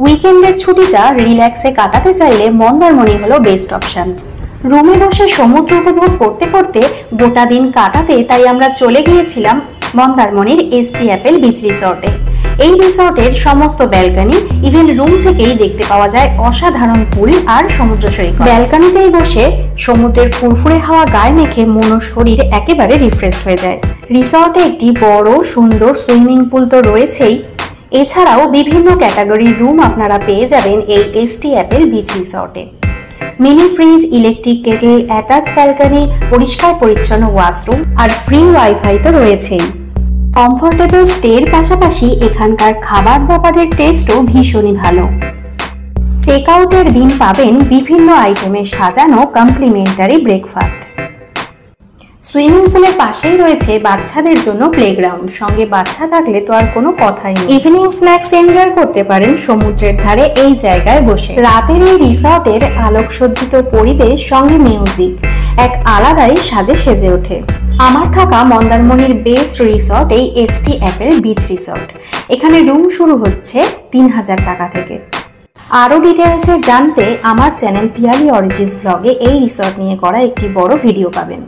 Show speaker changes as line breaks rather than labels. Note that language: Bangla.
উইকেন্ডের ছুটিটা রিল্যাক্সে কাটাতে চাইলে মন্দারমণি হলো বেস্ট অপশন। রুমে বসে সমুদ্র উপভোগ করতে করতে গোটা দিন কাটাতে তাই আমরা চলে গিয়েছিলাম মন্দারমণির এসটি অ্যাপেল বিচ রিসর্টে। এই রিসর্টের সমস্ত ব্যালকনি ইভেন রুম থেকেই দেখতে পাওয়া যায় অসাধারণ পুল আর সমুদ্র সৈকত। ব্যালকনিতেই বসে সমুদ্রের ফুরফুরে হাওয়া গায়ে মেখে মন ও শরীর একেবারে রিফ্রেশ হয়ে যায়। রিসর্টে একটি বড় সুন্দর সুইমিং পুল তো রয়েছেই, এছাড়াও বিভিন্ন ক্যাটাগরির রুম আপনারা পেয়ে যাবেন এই এসটি অ্যাপেল বিচ রিসর্টে। Mini fridge, electric Kettle, attach balcony, পরিষ্কার পরিচ্ছন্ন ওয়াশরুম আর ফ্রি ওয়াইফাই তো রয়েছেই। কমফোর্টেবল স্টের পাশাপাশি এখানকার খাবার দাবারের টেস্টও ভীষণই ভালো। চেক আউটের দিন পাবেন বিভিন্ন আইটেমের সাজানো কমপ্লিমেন্টারি ব্রেকফাস্ট। সুইমিং পুলের পাশেই রয়েছে বাচ্চাদের জন্য প্লেগ্রাউন্ড, সঙ্গে বাচ্চা থাকলে তো আর কোনো কথাই নেই। ইভিনিং স্ন্যাক্স এনজয় করতে পারেন সমুদ্রের ধারে এই জায়গায় বসে। রাতের এই রিসর্টের আলোকসজ্জিত পরিবেশ সঙ্গে মিউজিক এক আলাদাই সাজে সেজে ওঠে। আমার থাকা মন্দারমণির বেস্ট রিসর্ট এই এসটি অ্যাপেল বিচ রিসর্ট। এখানে রুম শুরু হচ্ছে 3000 টাকা থেকে। আরো ডিটেলসে জানতে আমার চ্যানেল পিয়ালি অরিজিনস ব্লগে এই রিসর্ট নিয়ে করা একটি বড় ভিডিও পাবেন।